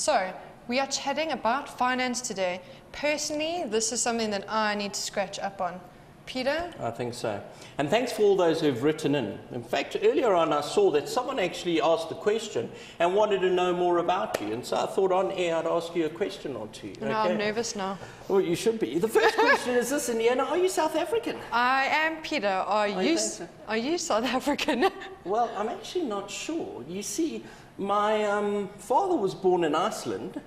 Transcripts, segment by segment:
So, we are chatting about finance today. Personally, this is something that I need to scratch up on. Peter? I think so. And thanks for all those who've written in. In fact, earlier on I saw that someone actually asked a question and wanted to know more about you. And so I thought on air I'd ask you a question or two. No, I'm nervous now. Well, you should be. The first question is this, Indiana, are you South African? I am, Peter. Are you South African? Well, I'm actually not sure. You see, my father was born in Iceland,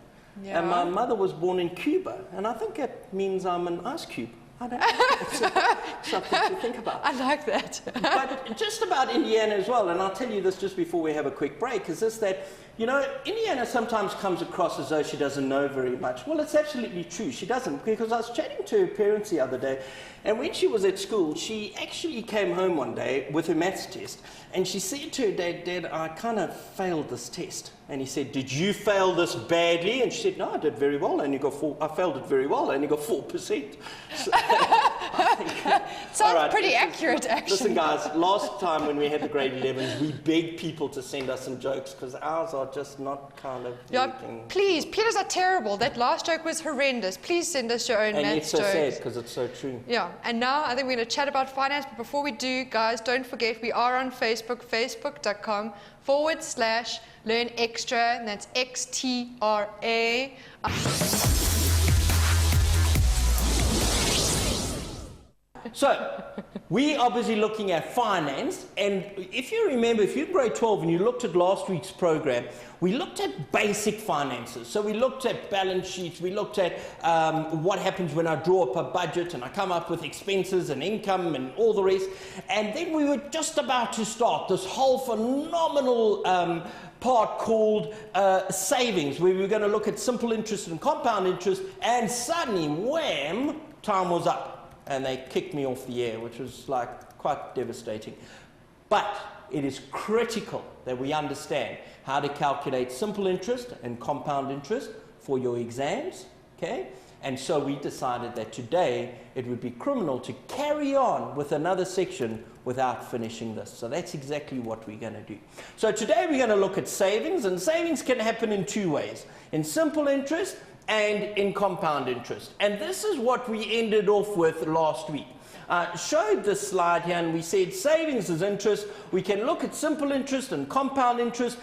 and my mother was born in Cuba. And I think it means I'm an ice cube. I don't know. It's something to think about. I like that. But just about Indiana as well, and I'll tell you this just before we have a quick break, is this that, you know, Indiana sometimes comes across as though she doesn't know very much. Well, it's absolutely true. She doesn't, because I was chatting to her parents the other day, and when she was at school, she actually came home one day with her maths test, and she said to her dad, "Dad, I kind of failed this test." And he said, "Did you fail this badly?" And she said, "No, I did very well. I failed it very well. I only got 4%. So, sounds pretty accurate, actually. Listen, guys, last time when we had the grade 11s, we begged people to send us some jokes because ours are just not kind of working. Please, Peter's are terrible. That last joke was horrendous. Please send us your own maths And it's so jokes. sad because it's so true. Yeah, and now I think we're going to chat about finance, but before we do, guys, don't forget we are on Facebook, facebook.com/Learn Extra, and that's XTRA. So, we are busy looking at finance, and if you remember, if you're grade 12 and you looked at last week's program, we looked at basic finances. So we looked at balance sheets, we looked at what happens when I draw up a budget and I come up with expenses and income and all the rest, and then we were just about to start this whole phenomenal part called savings, where we were going to look at simple interest and compound interest, and suddenly, wham, time was up. And they kicked me off the air, which was like quite devastating. But it is critical that we understand how to calculate simple interest and compound interest for your exams, okay? And so we decided that today it would be criminal to carry on with another section without finishing this. So that's exactly what we're going to do. So today we're going to look at savings, and savings can happen in two ways: in simple interest and in compound interest. And this is what we ended off with last week. Showed this slide here, and we said savings is interest. We can look at simple interest and compound interest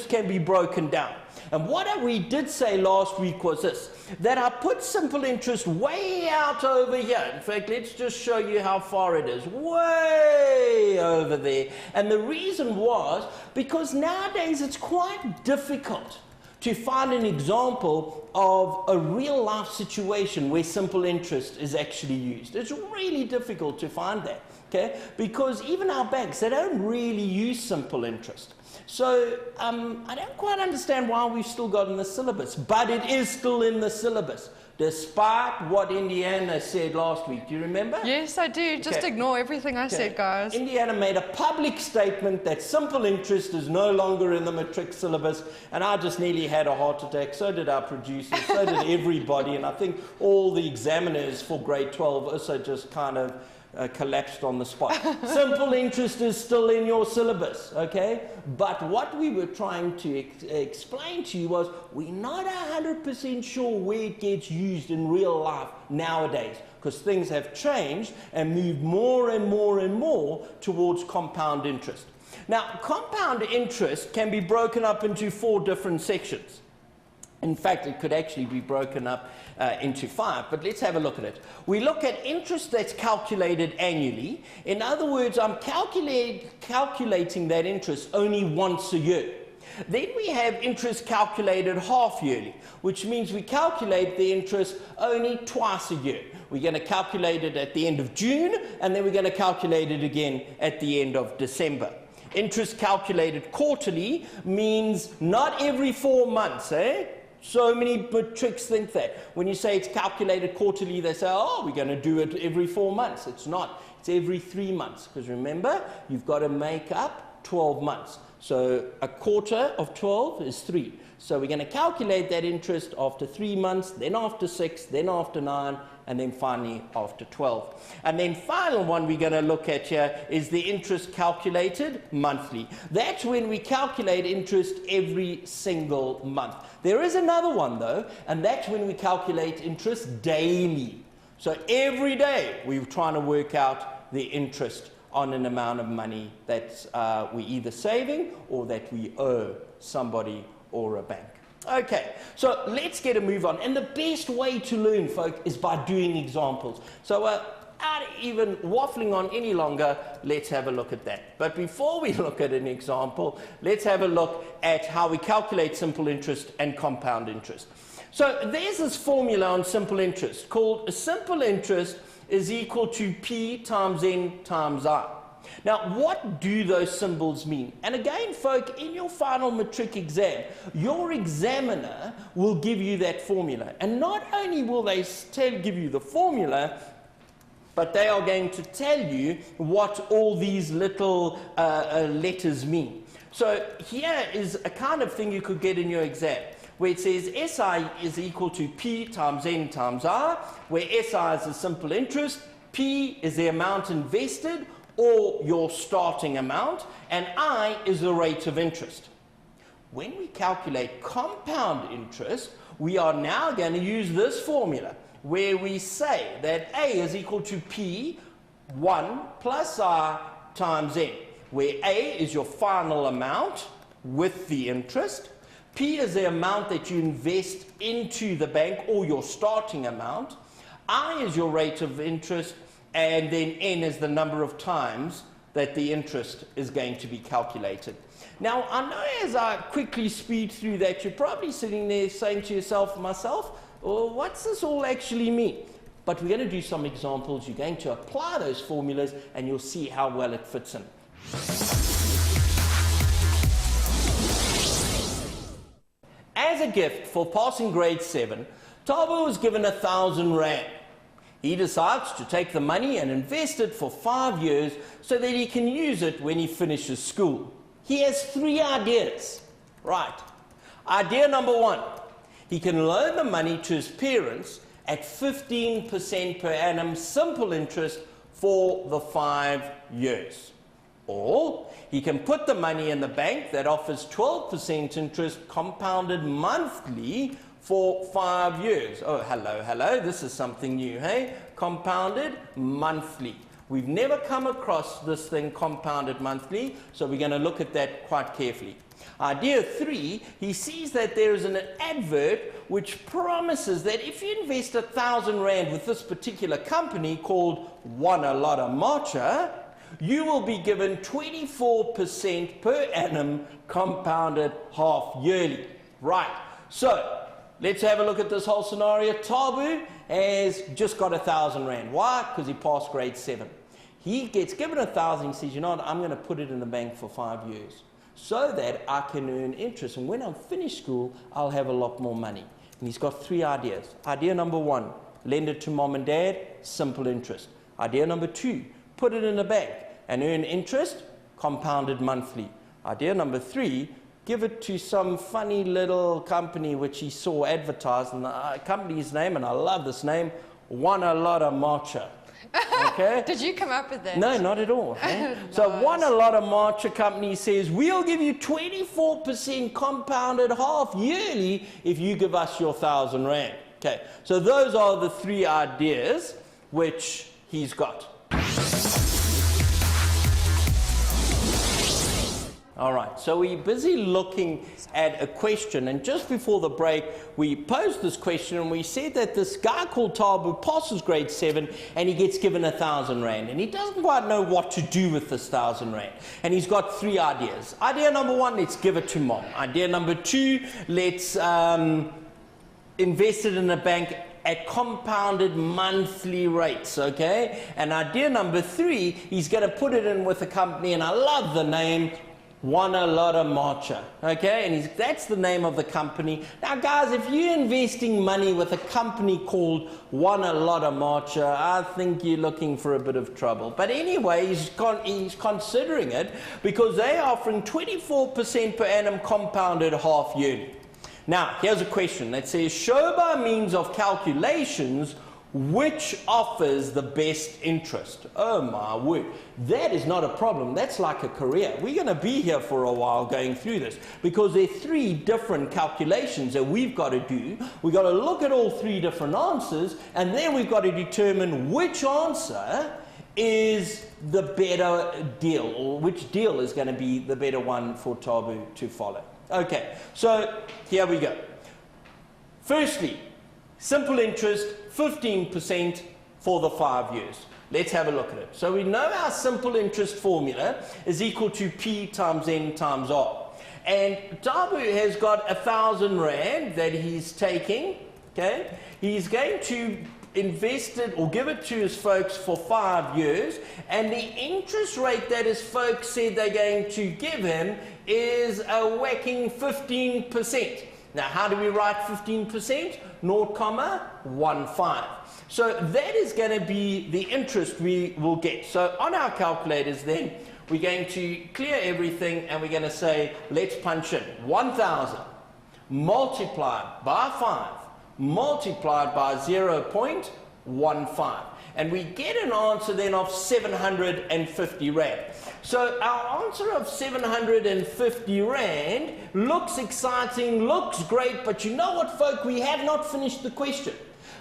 can be broken down. And what we did say last week was this, that I put simple interest way out over here. In fact, let's just show you how far it is. Way over there. And the reason was because nowadays it's quite difficult to find an example of a real life situation where simple interest is actually used. It's really difficult to find that, okay? Because even our banks, they don't really use simple interest. So I don't quite understand why we've still got in the syllabus, but it is still in the syllabus, despite what Indiana said last week. Do you remember? Yes, I do. Just ignore everything I said, guys. Indiana made a public statement that simple interest is no longer in the matric syllabus, and I just nearly had a heart attack. So did our producers, so did everybody, and I think all the examiners for grade 12 also just kind of collapsed on the spot. Simple interest is still in your syllabus, okay? But what we were trying to explain to you was we're not 100% sure where it gets used in real life nowadays, because things have changed and moved more and more and more towards compound interest. Now, compound interest can be broken up into 4 different sections. In fact, it could actually be broken up into 5, but let's have a look at it. We look at interest that's calculated annually. In other words, I'm calculating that interest only once a year. Then we have interest calculated half yearly, which means we calculate the interest only twice a year. We're going to calculate it at the end of June, and then we're going to calculate it again at the end of December. Interest calculated quarterly means not every 4 months, eh? So many matrics think that. When you say it's calculated quarterly, they say, oh, we're going to do it every 4 months. It's not. It's every 3 months. Because remember, you've got to make up 12 months. So a quarter of 12 is 3. So we're going to calculate that interest after 3 months, then after 6, then after 9, and then finally after 12. And then final one we're going to look at here is the interest calculated monthly. That's when we calculate interest every single month. There is another one though, and that's when we calculate interest daily. So every day we're trying to work out the interest on an amount of money that we're either saving or that we owe somebody or a bank. Okay, so let's get a move on. And the best way to learn, folk, is by doing examples. So without even waffling on any longer, let's have a look at that. But before we look at an example, let's have a look at how we calculate simple interest and compound interest. So there's this formula on simple interest called simple interest is equal to P times N times I. Now, what do those symbols mean? And again, folk, in your final matric exam, your examiner will give you that formula. And not only will they give you the formula, but they are going to tell you what all these little letters mean. So here is a kind of thing you could get in your exam, where it says SI is equal to P times N times I, where SI is the simple interest, P is the amount invested, or your starting amount, and I is the rate of interest. When we calculate compound interest, we are now going to use this formula, where we say that A is equal to P, 1 plus I times N, where A is your final amount with the interest, P is the amount that you invest into the bank, or your starting amount, I is your rate of interest, and then N is the number of times that the interest is going to be calculated. Now, I know as I quickly speed through that, you're probably sitting there saying to yourself, myself, oh, what's this all actually mean? But we're going to do some examples. You're going to apply those formulas, and you'll see how well it fits in. As a gift for passing grade 7, Tabo was given 1,000 rand. He decides to take the money and invest it for 5 years so that he can use it when he finishes school. He has 3 ideas. Right. Idea number 1. He can loan the money to his parents at 15% per annum simple interest for the 5 years. Or he can put the money in the bank that offers 12% interest compounded monthly for 5 years. Oh, hello, this is something new, hey? Compounded monthly. We've never come across this thing compounded monthly, so we're going to look at that quite carefully. Idea 3, he sees that there is an advert which promises that if you invest 1,000 rand with this particular company called Untitled Chapter, you will be given 24% per annum compounded half yearly. Right, so let's have a look at this whole scenario. Tabu has just got 1,000 rand. Why? Because he passed grade 7. He gets given 1,000. He says, you know what, I'm going to put it in the bank for 5 years so that I can earn interest. And when I'm finished school, I'll have a lot more money. And he's got 3 ideas. Idea number 1, lend it to mom and dad, simple interest. Idea number 2, put it in the bank and earn interest, compounded monthly. Idea number 3, give it to some funny little company which he saw advertised, and the company's name, and I love this name, Untitled Chapter. Okay? Did you come up with that? No, not at all. Eh? So Untitled Chapter company says, we'll give you 24% compounded half yearly if you give us your 1,000 rand. Okay, so those are the 3 ideas which he's got. All right, so we're busy looking at a question, and just before the break, we posed this question, and we said that this guy called Tabu passes grade 7, and he gets given 1,000 rand, and he doesn't quite know what to do with this 1,000 rand, and he's got 3 ideas. Idea number 1, let's give it to mom. Idea number 2, let's invest it in a bank at compounded monthly rates, okay? And idea number 3, he's going to put it in with a company, and I love the name, Untitled Chapter. Okay, and that's the name of the company. Now, guys, if you're investing money with a company called Untitled Chapter, I think you're looking for a bit of trouble. But anyway, he's considering it because they're offering 24% per annum compounded half yearly. Now, here's a question that says, show by means of calculations which offers the best interest. Oh my word, that is not a problem. That's like a career. We're going to be here for a while going through this because there are 3 different calculations that we've got to do. We've got to look at all 3 different answers, and then we've got to determine which answer is the better deal, or which deal is going to be the better one for Tabu to follow. Okay, so here we go. Firstly, simple interest, 15% for the 5 years. Let's have a look at it. So we know our simple interest formula is equal to P times N times R. And Tabu has got 1,000 Rand that he's taking. Okay, he's going to invest it or give it to his folks for 5 years, and the interest rate that his folks said they're going to give him is a whacking 15%. Now, how do we write 15%? 0.15. So that is going to be the interest we will get. So on our calculators then, we're going to clear everything and we're going to say, let's punch in 1,000 multiplied by 5 multiplied by 0.15. And we get an answer then of 750 Rand. So our answer of 750 Rand looks exciting, looks great, but you know what, folk, we have not finished the question.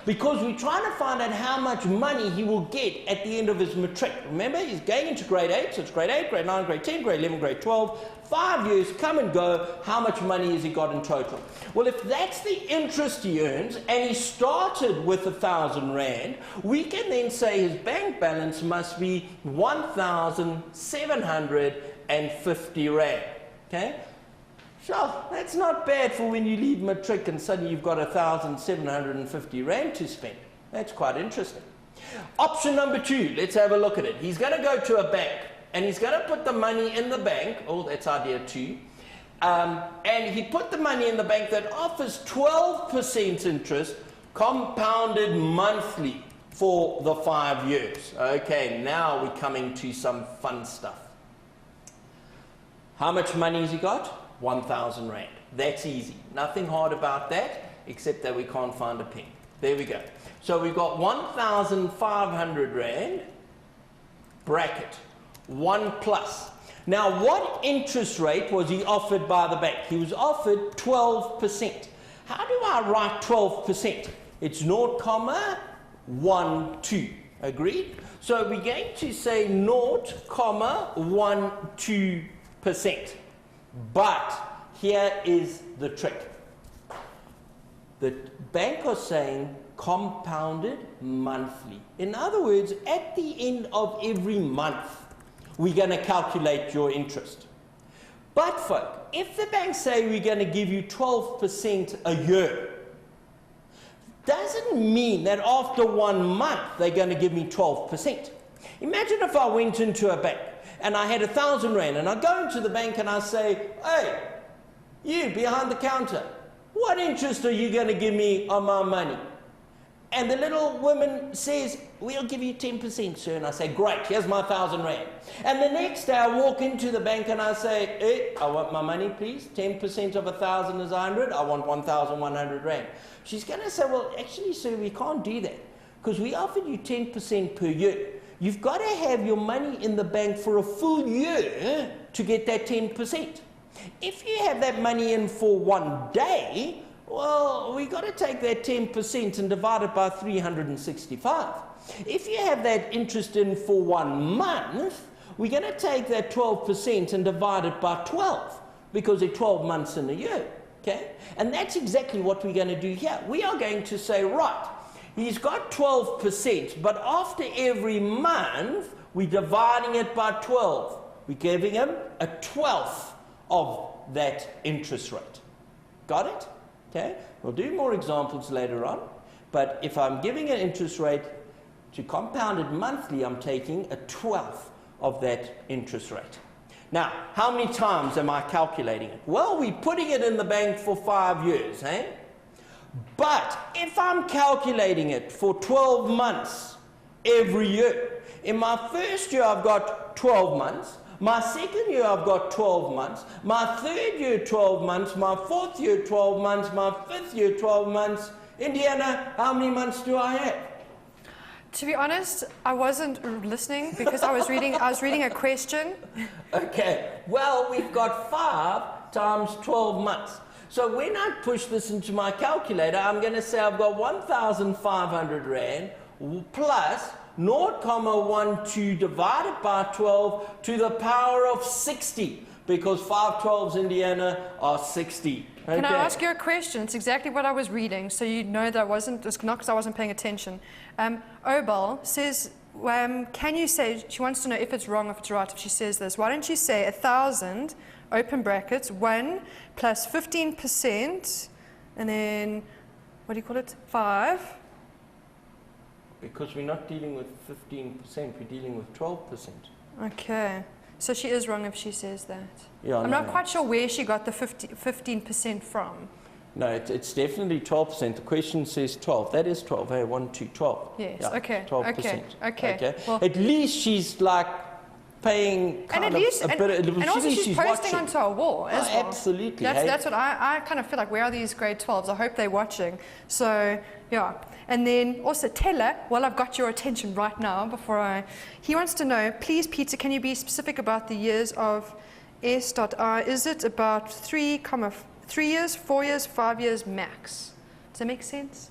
Because we're trying to find out how much money he will get at the end of his matric. Remember, he's going into grade 8, so it's grade 8, grade 9, grade 10, grade 11, grade 12. 5 years, come and go. How much money has he got in total? Well, if that's the interest he earns, and he started with 1,000 Rand, we can then say his bank balance must be 1,750 Rand. Okay? Sure, that's not bad for when you leave matric and suddenly you've got 1,750 Rand to spend. That's quite interesting. Option number 2, let's have a look at it. He's going to go to a bank and he's going to put the money in the bank. Oh, that's idea 2. And he put the money in the bank that offers 12% interest compounded monthly for the 5 years. Okay, now we're coming to some fun stuff. How much money has he got? 1,000 Rand. That's easy. Nothing hard about that, except that we can't find a pen. There we go. So we've got 1,500 Rand, bracket, 1 plus. Now, what interest rate was he offered by the bank? He was offered 12%. How do I write 12%? It's 0.12. Agreed? So we're going to say 0.12%. But here is the trick. The bank are saying compounded monthly. In other words, at the end of every month, we're going to calculate your interest. But folk, if the bank say we're going to give you 12% a year, doesn't mean that after 1 month they're going to give me 12%. Imagine if I went into a bank and I had 1,000 Rand, and I go into the bank and I say, hey, you behind the counter, what interest are you going to give me on my money? And the little woman says, we'll give you 10%, sir. And I say, great, here's my 1,000 Rand. And the next day I walk into the bank and I say, hey, I want my money, please. 10% of 1,000 is 100. I want 1,100 Rand. She's going to say, well, actually, sir, we can't do that because we offered you 10% per year. You've got to have your money in the bank for a full year to get that 10%. If you have that money in for 1 day, well, we've got to take that 10% and divide it by 365. If you have that interest in for 1 month, we're going to take that 12% and divide it by 12 because there are 12 months in a year. Okay? And that's exactly what we're going to do here. We are going to say, right, he's got 12%, but after every month, we're dividing it by 12. We're giving him a 12th of that interest rate. Got it? Okay? We'll do more examples later on, but if I'm giving an interest rate to compounded monthly, I'm taking a 12th of that interest rate. Now, how many times am I calculating it? Well, we're putting it in the bank for 5 years, eh? But if I'm calculating it for 12 months every year, in my first year I've got 12 months, my second year I've got 12 months, my third year 12 months, my fourth year 12 months, my fifth year 12 months. Indiana, how many months do I have? To be honest, I wasn't listening because I was reading a question. Okay, well, we've got 5 times 12 months. So when I push this into my calculator, I'm going to say I've got 1,500 Rand plus 0.12 divided by 12 to the power of 60, because 5 12s, Indiana, are 60. Okay. Can I ask you a question? It's exactly what I was reading, so you know that it's not because I wasn't paying attention. Obal says, can you say, she wants to know if it's wrong, if it's right, if she says this. Why don't you say 1,000, open brackets, 1 plus 15%, and then, what do you call it, 5? Because we're not dealing with 15%, we're dealing with 12%. Okay. So she is wrong if she says that. Yeah, I'm not quite sure where she got the 15% from. No, it's definitely 12%. The question says 12. That is 12. Hey, 1, 2, 12. Yes, yeah, okay. 12%. Okay. Well, at least she's like paying kind of a bit. And also she's posting onto our wall as well. Absolutely. That's what I kind of feel like. Where are these grade 12s? I hope they're watching. So, yeah. And then also Teller, well, I've got your attention right now he wants to know, please Peter, can you be specific about the years of S.I? Is it about 3 years, 4 years, 5 years max? Does that make sense?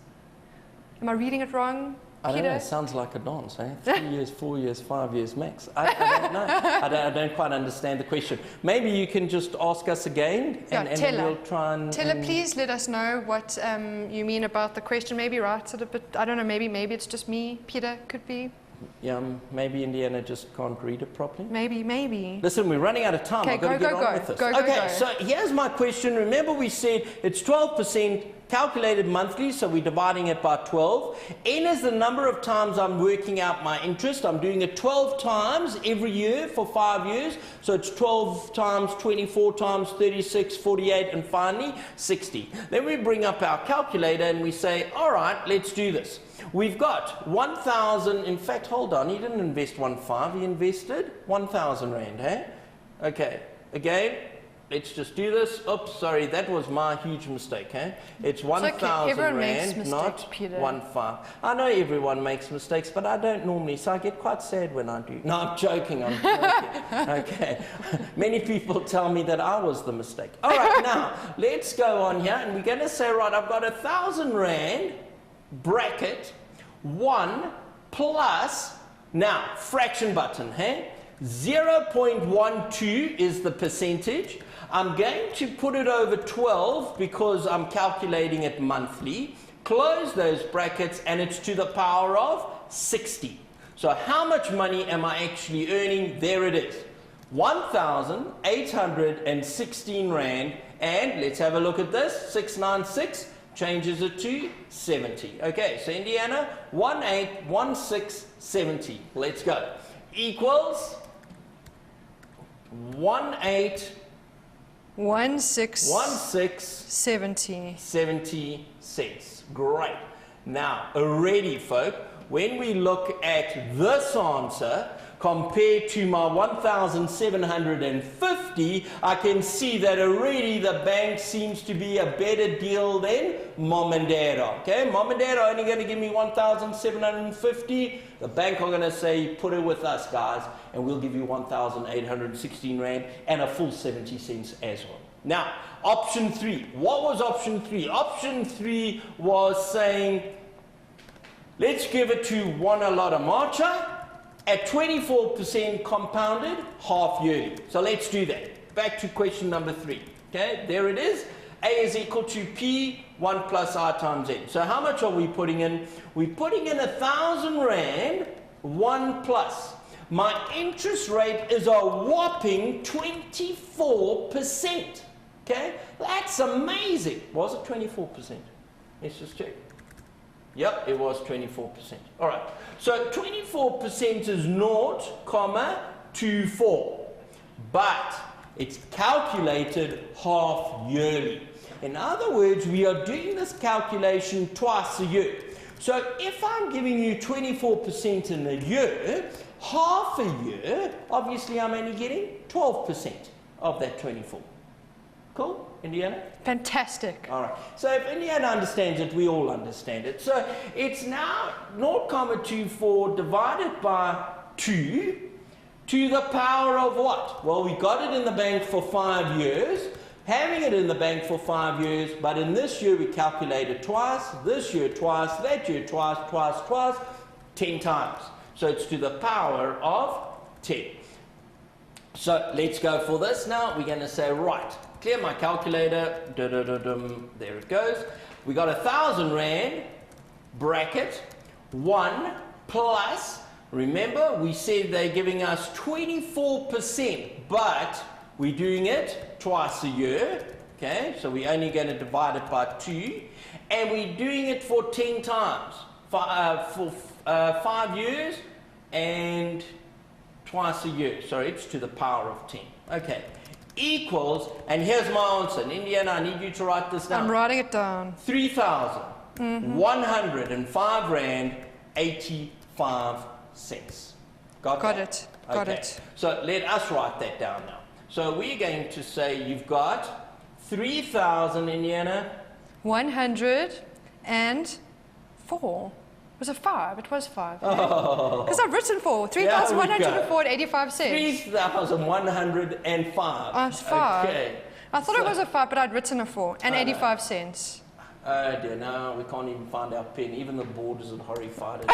Am I reading it wrong? I don't know, it sounds like a dance, eh? 3 years, 4 years, 5 years max. I don't know. I don't quite understand the question. Maybe you can just ask us again and we'll try and... Teller, please let us know what you mean about the question. Maybe write it a bit, I don't know, maybe it's just me. Peter, could be. Yeah, maybe Indiana just can't read it properly. Maybe. Listen, we're running out of time. Okay, I've got to get on with this. Go. So here's my question. Remember we said it's 12% calculated monthly, so we're dividing it by 12. N is the number of times I'm working out my interest. I'm doing it 12 times every year for 5 years. So it's 12 times, 24 times, 36, 48, and finally 60. Then we bring up our calculator and we say, all right, let's do this. We've got 1,000, in fact, hold on, he didn't invest 1,500, he invested 1,000 Rand, eh? Okay, again, let's just do this. Oops, sorry, that was my huge mistake, eh? It's 1,000 Rand, not 1,500. I know everyone makes mistakes, but I don't normally, so I get quite sad when I do. No, I'm joking, Okay. Many people tell me that I was the mistake. All right, now, let's go on here, and we're going to say, right, I've got 1,000 Rand, bracket, 1 plus, now, fraction button, hey? 0.12 is the percentage. I'm going to put it over 12 because I'm calculating it monthly. Close those brackets and it's to the power of 60. So how much money am I actually earning? There it is. 1,816 Rand. And let's have a look at this. 696 changes it to 70. Okay, so Indiana, 181670. Let's go. Equals 70 cents. Great. Now, already, folk, when we look at this answer compared to my 1,750, I can see that already the bank seems to be a better deal than Mom and Dad are. Okay, Mom and Dad are only going to give me 1,750. The bank are going to say, put it with us, guys, and we'll give you 1,816 Rand and a full 70 cents as well. Now, option 3. What was option 3? Option 3 was saying, let's give it to Wanalada Marcha at 24% compounded half yearly. So let's do that. Back to question number 3. Okay, there it is. A is equal to P, 1 plus I times N. So how much are we putting in? We're putting in 1,000 Rand, 1 plus. My interest rate is a whopping 24%. Okay, that's amazing. Was it 24%? Let's just check. Yep, it was 24%. All right, so 24% is 0.24. but it's calculated half yearly. In other words, we are doing this calculation twice a year. So if I'm giving you 24% in a year, half a year, obviously I'm only getting 12% of that 24. Cool, Indiana? Fantastic. All right. So if Indiana understands it, we all understand it. So it's now 0.24 divided by 2 to the power of what? Well, we got it in the bank for 5 years. Having it in the bank for 5 years, but in this year we calculated twice, this year twice, that year twice, 10 times. So it's to the power of 10. So let's go for this now. We're going to say, right, clear my calculator. There it goes. We got 1,000 rand, bracket, 1 plus, remember we said they're giving us 24%, but we're doing it twice a year, okay? So we're only going to divide it by 2, and we're doing it for 10 times, for 5 years, and twice a year. Sorry, it's to the power of 10. Okay, equals, and here's my answer. And Indiana, I need you to write this down. I'm writing it down. 3,105 rand, 85 cents. Got it. Got it. So let us write that down now. So we're going to say you've got 3,000, Indiana. 104. Was it 5? It was 5. Oh. Because I've written 4. 3,104 and 85 cents. 3,105. Oh, it's 5. Okay. I thought it was a 5, but I'd written a 4 and 85 cents. Oh dear, no, we can't even find our pen. Even the board isn't horrified.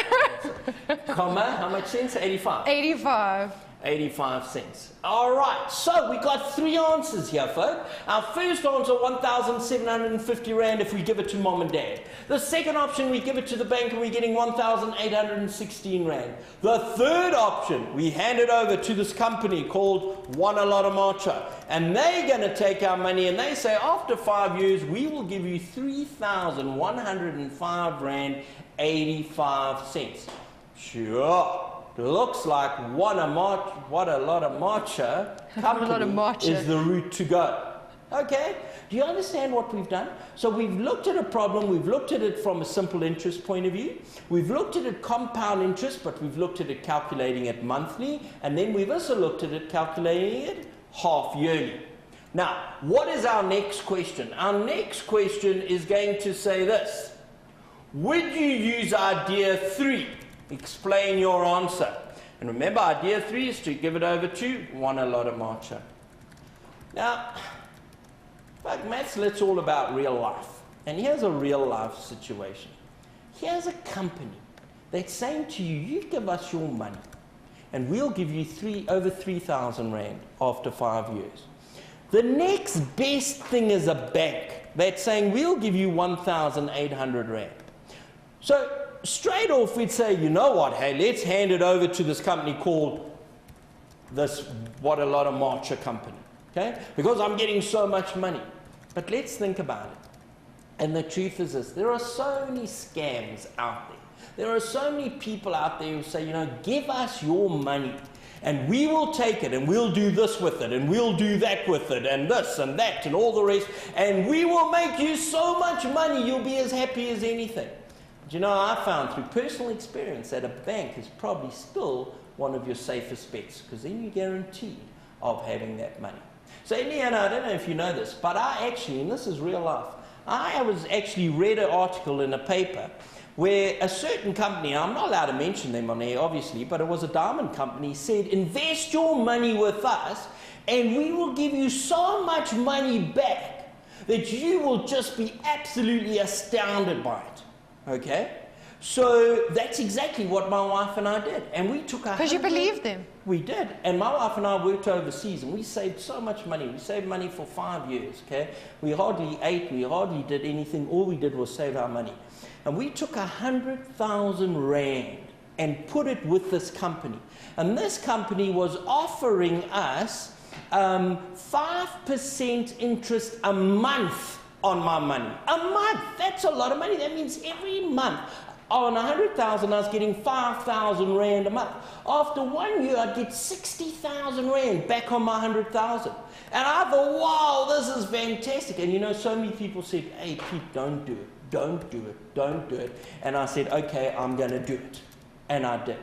Comma, how much cents? 85. 85. 85 cents. All right, so we got 3 answers here, folks. Our first answer, 1,750 rand if we give it to mom and dad. The second option, we give it to the bank and we're getting 1,816 rand. The third option, we hand it over to this company called Wanalotamacha, and they're going to take our money and they say after 5 years, we will give you 3,105 rand, 85 cents. Sure. Looks like what a lot of matcha company is the route to go. Okay? Do you understand what we've done? So we've looked at a problem, we've looked at it from a simple interest point of view, we've looked at it compound interest, but we've looked at it calculating it monthly, and then we've also looked at it calculating it half yearly. Now, what is our next question? Our next question is going to say this. Would you use idea 3? Explain your answer. And remember, idea 3 is to give it over to Wanalotamacha. Now, like maths, it's all about real life. And here's a real life situation. Here's a company that's saying to you, you give us your money, and we'll give you over 3,000 rand after 5 years. The next best thing is a bank that's saying, we'll give you 1,800 rand. So, straight off we'd say, you know what, hey, let's hand it over to this company called this Wanalotamacha company, okay? Because I'm getting so much money. But let's think about it. And the truth is this, there are so many scams out there. There are so many people out there who say, you know, give us your money and we will take it and we'll do this with it and we'll do that with it and this and that and all the rest, and we will make you so much money you'll be as happy as anything. But you know, I found through personal experience that a bank is probably still one of your safest bets, because then you're guaranteed of having that money. So Indiana, I don't know if you know this, but I actually, and this is real life, I was actually read an article in a paper where a certain company, I'm not allowed to mention them on air obviously, but it was a diamond company, said invest your money with us and we will give you so much money back that you will just be absolutely astounded by it. Okay? So that's exactly what my wife and I did. And we took our... Because you believed them. We did. And my wife and I worked overseas and we saved so much money. We saved money for 5 years, okay? We hardly ate, we hardly did anything. All we did was save our money. And we took 100,000 rand and put it with this company. And this company was offering us 5% interest a month on my money. A month! That's a lot of money. That means every month On 100,000, I was getting 5,000 Rand a month. After 1 year, I'd get 60,000 Rand back on my 100,000. And I thought, wow, this is fantastic. And you know, so many people said, hey, Pete, don't do it. Don't do it. Don't do it. And I said, okay, I'm going to do it. And I did.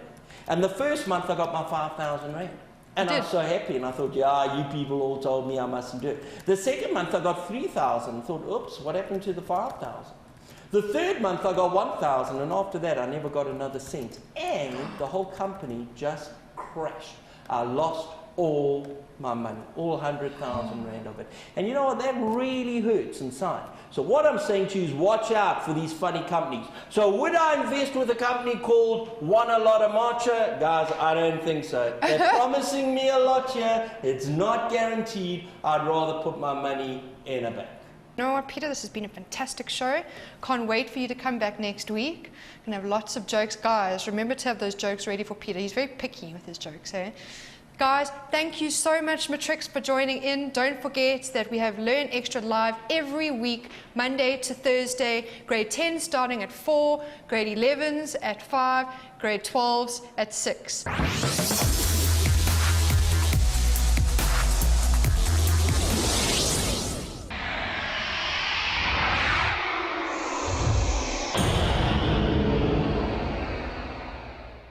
And the first month, I got my 5,000 Rand. And I was so happy, and I thought, yeah, you people all told me I mustn't do it. The second month, I got 3,000. I thought, oops, what happened to the 5,000? The third month, I got 1,000, and after that, I never got another cent. And the whole company just crashed. I lost all my money, all 100,000 Rand of it. And you know what? That really hurts inside. So what I'm saying to you is watch out for these funny companies. So would I invest with a company called Wana Lotta Matcha? Guys, I don't think so. They're promising me a lot here. It's not guaranteed. I'd rather put my money in a bank. You know what, Peter, this has been a fantastic show. Can't wait for you to come back next week. We're going to have lots of jokes. Guys, remember to have those jokes ready for Peter. He's very picky with his jokes, eh? Guys, thank you so much, Matrix, for joining in. Don't forget that we have Learn Extra live every week, Monday to Thursday. Grade 10 starting at 4, grade 11s at 5, grade 12s at 6.